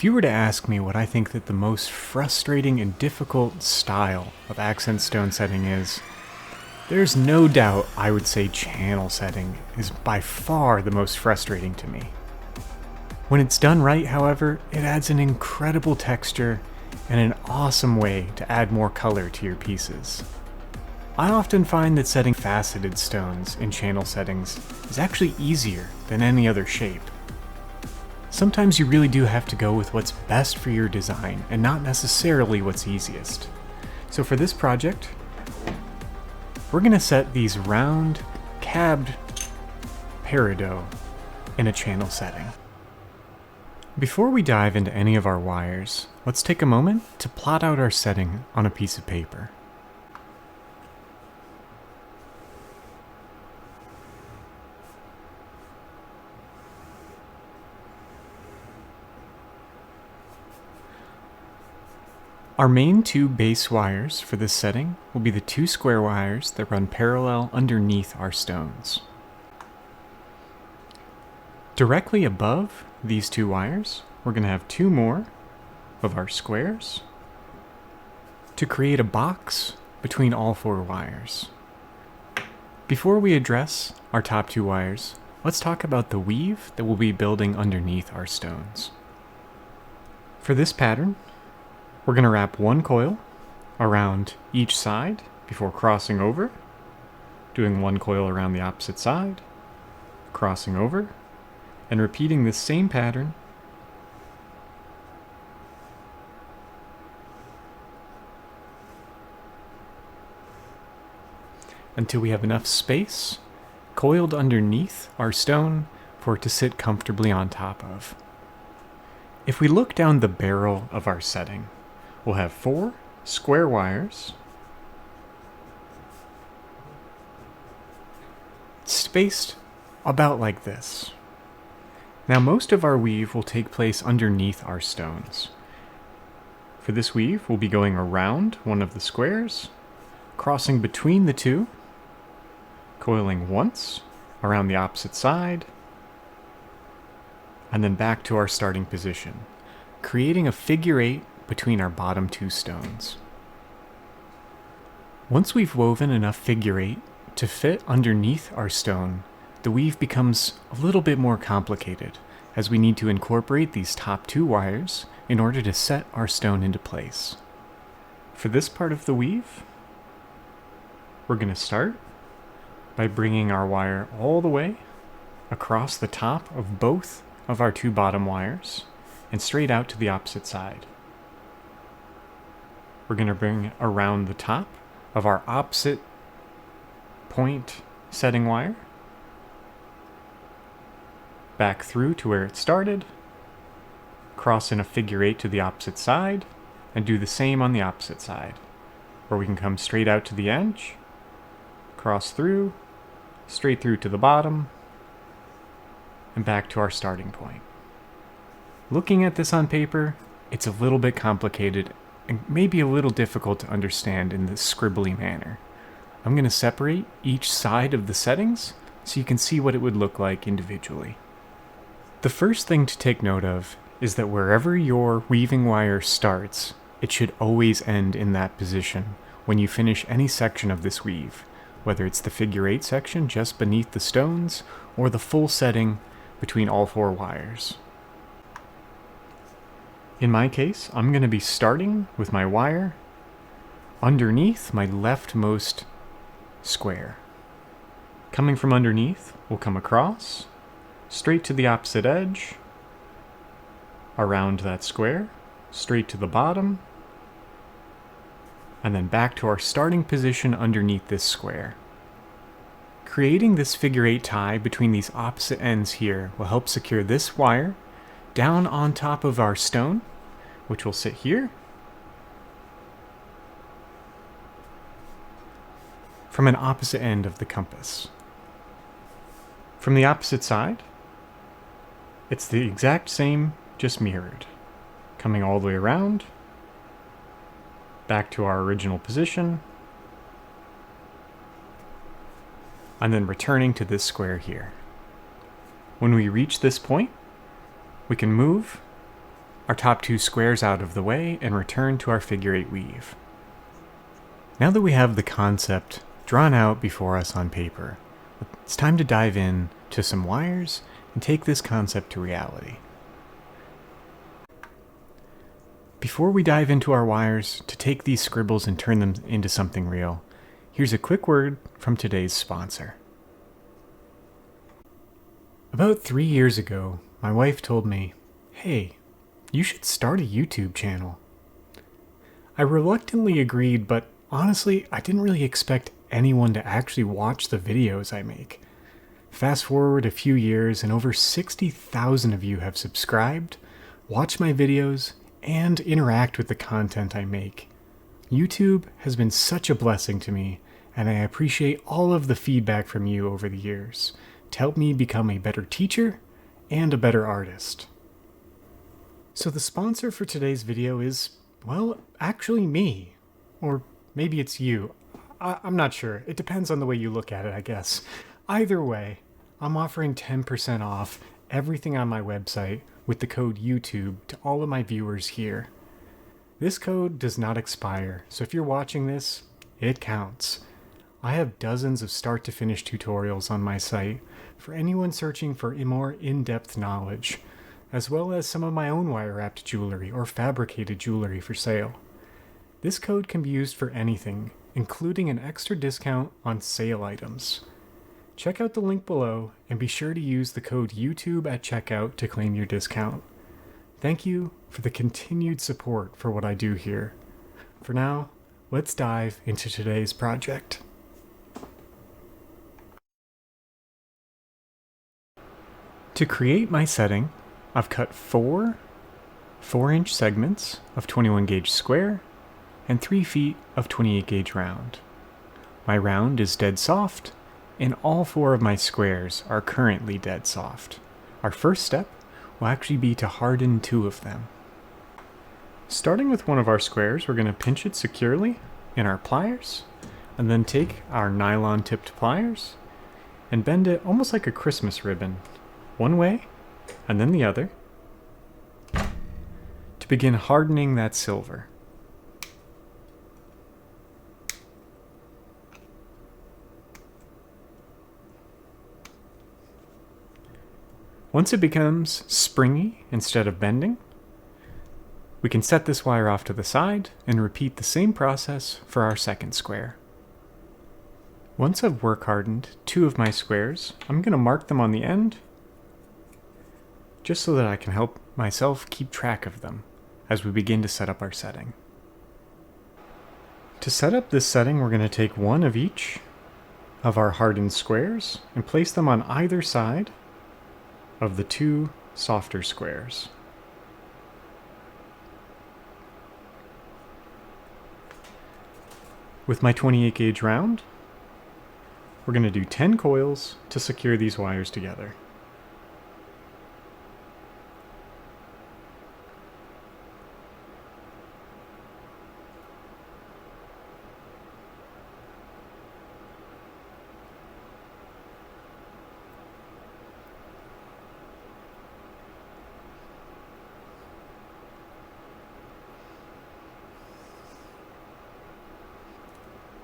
If you were to ask me what I think that the most frustrating and difficult style of accent stone setting is, there's no doubt I would say channel setting is by far the most frustrating to me. When it's done right, however, it adds an incredible texture and an awesome way to add more color to your pieces. I often find that setting faceted stones in channel settings is actually easier than any other shape. Sometimes you really do have to go with what's best for your design and not necessarily what's easiest. So for this project, we're going to set these round, cabbed peridot in a channel setting. Before we dive into any of our wires, let's take a moment to plot out our setting on a piece of paper. Our main two base wires for this setting will be the two square wires that run parallel underneath our stones. Directly above these two wires, we're going to have two more of our squares to create a box between all four wires. Before we address our top two wires, let's talk about the weave that we'll be building underneath our stones. For this pattern, we're going to wrap one coil around each side before crossing over, doing one coil around the opposite side, crossing over, and repeating this same pattern until we have enough space coiled underneath our stone for it to sit comfortably on top of. If we look down the barrel of our setting, we'll have four square wires spaced about like this. Now most of our weave will take place underneath our stones. For this weave, we'll be going around one of the squares, crossing between the two, coiling once around the opposite side, and then back to our starting position, creating a figure eight between our bottom two stones. Once we've woven enough figure eight to fit underneath our stone, the weave becomes a little bit more complicated as we need to incorporate these top two wires in order to set our stone into place. For this part of the weave, we're going to start by bringing our wire all the way across the top of both of our two bottom wires and straight out to the opposite side. We're going to bring around the top of our opposite point setting wire, back through to where it started, cross in a figure eight to the opposite side, and do the same on the opposite side, where we can come straight out to the edge, cross through, straight through to the bottom, and back to our starting point. Looking at this on paper, it's a little bit complicated and maybe a little difficult to understand in this scribbly manner. I'm going to separate each side of the settings so you can see what it would look like individually. The first thing to take note of is that wherever your weaving wire starts, it should always end in that position when you finish any section of this weave, whether it's the figure eight section just beneath the stones or the full setting between all four wires. In my case, I'm going to be starting with my wire underneath my leftmost square. Coming from underneath, we'll come across, straight to the opposite edge, around that square, straight to the bottom, and then back to our starting position underneath this square. Creating this figure eight tie between these opposite ends here will help secure this wire down on top of our stone, which will sit here, from an opposite end of the compass. From the opposite side, it's the exact same, just mirrored. Coming all the way around, back to our original position, and then returning to this square here. When we reach this point, we can move our top 2 squares out of the way and return to our figure 8 weave. Now that we have the concept drawn out before us on paper, it's time to dive in to some wires and take this concept to reality. Before we dive into our wires to take these scribbles and turn them into something real, here's a quick word from today's sponsor. About 3 years ago, my wife told me, "Hey, you should start a YouTube channel." I reluctantly agreed, but honestly, I didn't really expect anyone to actually watch the videos I make. Fast forward a few years and over 60,000 of you have subscribed, watched my videos, and interact with the content I make. YouTube has been such a blessing to me, and I appreciate all of the feedback from you over the years to help me become a better teacher and a better artist. So the sponsor for today's video is, well, actually me. Or maybe it's you. I'm not sure. It depends on the way you look at it, I guess. Either way, I'm offering 10% off everything on my website with the code YouTube to all of my viewers here. This code does not expire, so if you're watching this, it counts. I have dozens of start to finish tutorials on my site for anyone searching for more in-depth knowledge, as well as some of my own wire-wrapped jewelry or fabricated jewelry for sale. This code can be used for anything, including an extra discount on sale items. Check out the link below and be sure to use the code YouTube at checkout to claim your discount. Thank you for the continued support for what I do here. For now, let's dive into today's project. To create my setting, I've cut 4 4-inch segments of 21 gauge square and 3 feet of 28 gauge round. My round is dead soft, and all 4 of my squares are currently dead soft. Our first step will actually be to harden 2 of them. Starting with one of our squares, we're going to pinch it securely in our pliers, and then take our nylon tipped pliers and bend it almost like a Christmas ribbon, one way and then the other, to begin hardening that silver. Once it becomes springy instead of bending, we can set this wire off to the side and repeat the same process for our second square. Once I've work hardened 2 of my squares, I'm going to mark them on the end just so that I can help myself keep track of them as we begin to set up our setting. To set up this setting, we're going to take 1 of each of our hardened squares and place them on either side of the 2 softer squares. With my 28 gauge round, we're going to do 10 coils to secure these wires together.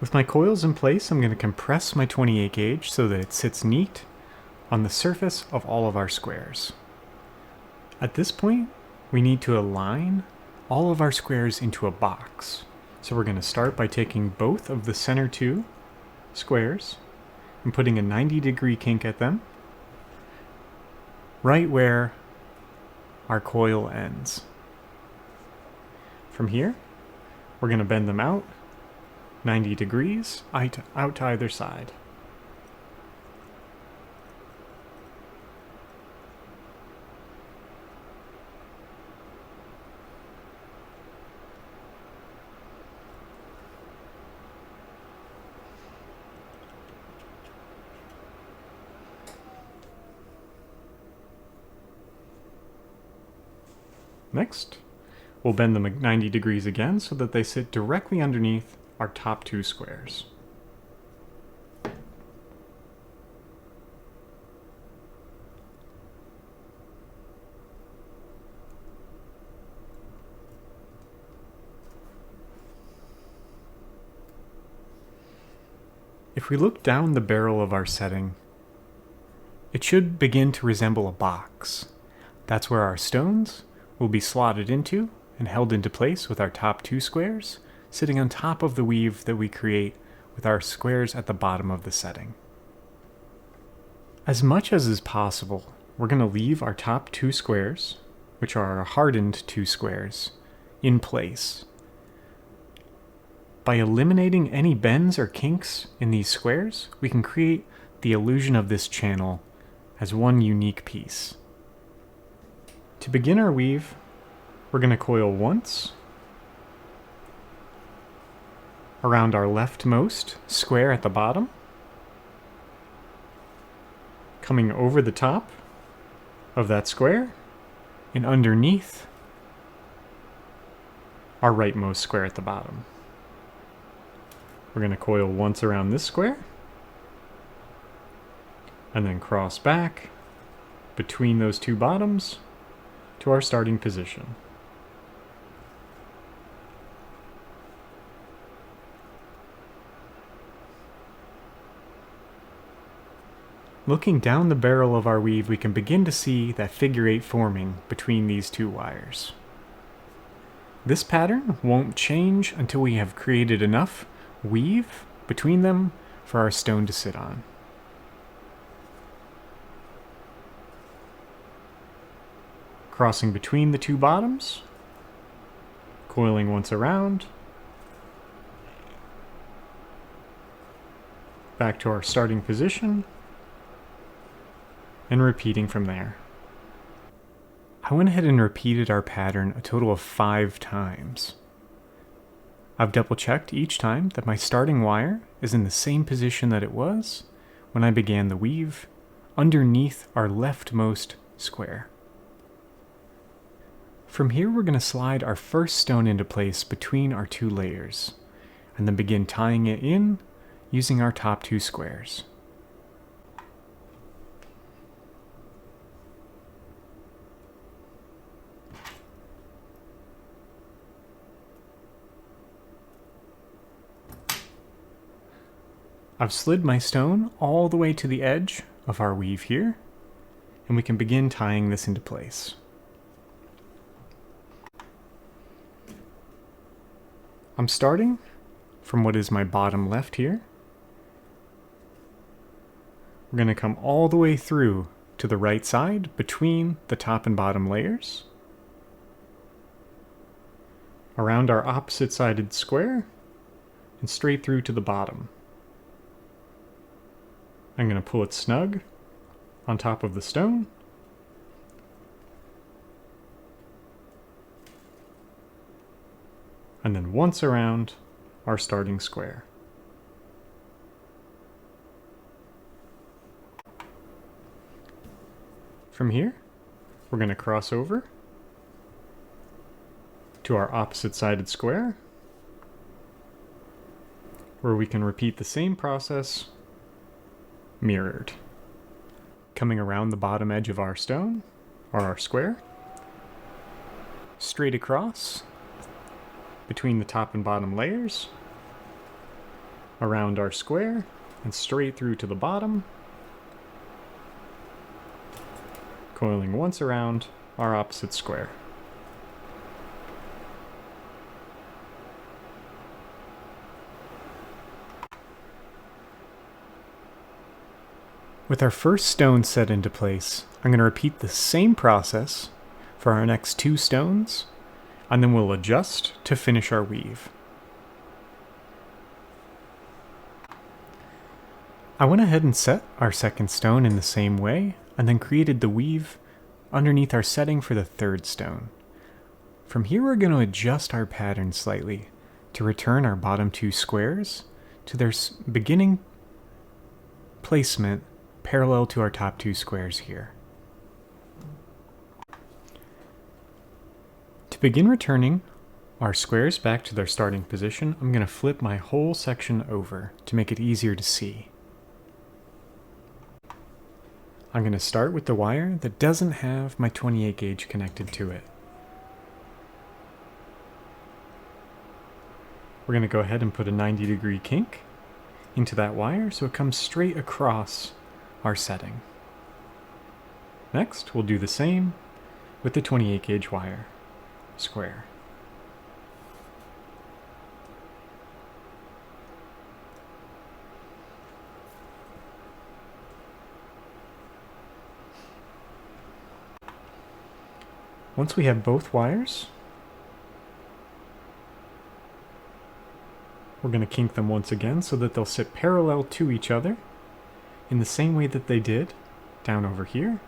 With my coils in place, I'm going to compress my 28 gauge so that it sits neat on the surface of all of our squares. At this point, we need to align all of our squares into a box. So we're going to start by taking both of the center 2 squares and putting a 90-degree kink at them, right where our coil ends. From here, we're going to bend them out 90 degrees out to either side. Next, we'll bend them 90 degrees again so that they sit directly underneath our top 2 squares. If we look down the barrel of our setting, it should begin to resemble a box. That's where our stones will be slotted into and held into place with our top 2 squares sitting on top of the weave that we create with our squares at the bottom of the setting. As much as is possible, we're going to leave our top 2 squares, which are our hardened 2 squares, in place. By eliminating any bends or kinks in these squares, we can create the illusion of this channel as one unique piece. To begin our weave, we're going to coil once around our leftmost square at the bottom, coming over the top of that square and underneath our rightmost square at the bottom. We're going to coil once around this square and then cross back between those 2 bottoms to our starting position. Looking down the barrel of our weave, we can begin to see that figure 8 forming between these 2 wires. This pattern won't change until we have created enough weave between them for our stone to sit on. Crossing between the 2 bottoms, coiling once around, back to our starting position, and repeating from there. I went ahead and repeated our pattern a total of 5 times. I've double checked each time that my starting wire is in the same position that it was when I began the weave underneath our leftmost square. From here, we're going to slide our first stone into place between our 2 layers and then begin tying it in using our top 2 squares. I've slid my stone all the way to the edge of our weave here, and we can begin tying this into place. I'm starting from what is my bottom left here. We're going to come all the way through to the right side between the top and bottom layers, around our opposite-sided square, and straight through to the bottom. I'm going to pull it snug on top of the stone, and then once around our starting square. From here, we're going to cross over to our opposite-sided square, where we can repeat the same process mirrored. Coming around the bottom edge of our stone, or our square, straight across between the top and bottom layers, around our square, and straight through to the bottom, coiling once around our opposite square. With our first stone set into place, I'm going to repeat the same process for our next 2 stones, and then we'll adjust to finish our weave. I went ahead and set our second stone in the same way, and then created the weave underneath our setting for the 3rd stone. From here, we're going to adjust our pattern slightly to return our bottom 2 squares to their beginning placement parallel to our top 2 squares here. To begin returning our squares back to their starting position, I'm going to flip my whole section over to make it easier to see. I'm going to start with the wire that doesn't have my 28 gauge connected to it. We're going to go ahead and put a 90-degree kink into that wire so it comes straight across our setting. Next, we'll do the same with the 28 gauge wire square. Once we have both wires, we're going to kink them once again so that they'll sit parallel to each other in the same way that they did down over here.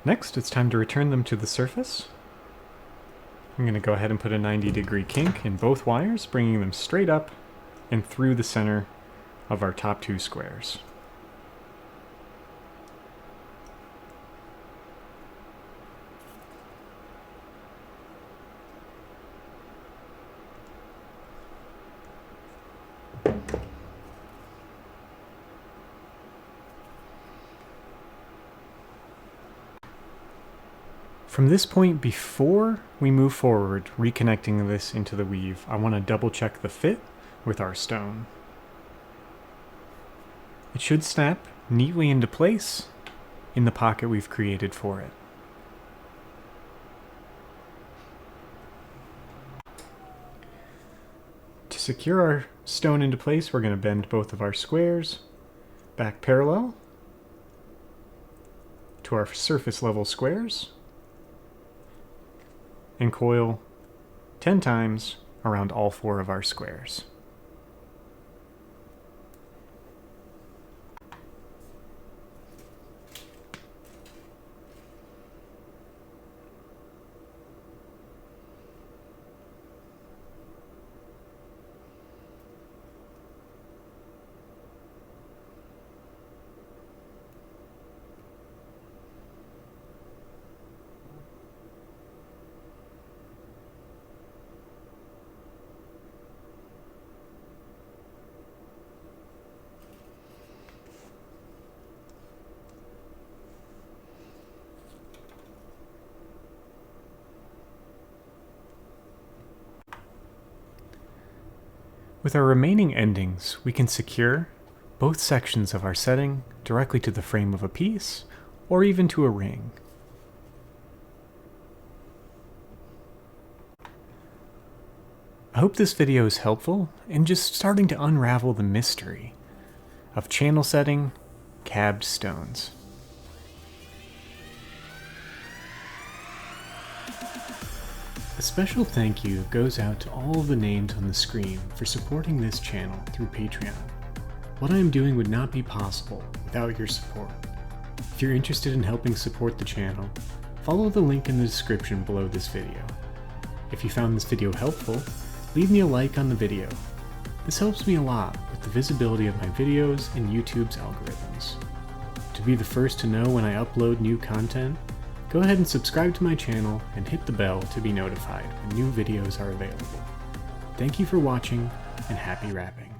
Next, it's time to return them to the surface. I'm going to go ahead and put a 90-degree kink in both wires, bringing them straight up and through the center of our top two squares. From this point, before we move forward, reconnecting this into the weave, I want to double check the fit with our stone. It should snap neatly into place in the pocket we've created for it. To secure our stone into place, we're going to bend both of our squares back parallel to our surface level squares and coil 10 times around all 4 of our squares. With our remaining endings, we can secure both sections of our setting directly to the frame of a piece, or even to a ring. I hope this video is helpful in just starting to unravel the mystery of channel setting cabbed stones. A special thank you goes out to all of the names on the screen for supporting this channel through Patreon. What I am doing would not be possible without your support. If you're interested in helping support the channel, follow the link in the description below this video. If you found this video helpful, leave me a like on the video. This helps me a lot with the visibility of my videos in YouTube's algorithms. To be the first to know when I upload new content, go ahead and subscribe to my channel and hit the bell to be notified when new videos are available. Thank you for watching, and happy wrapping.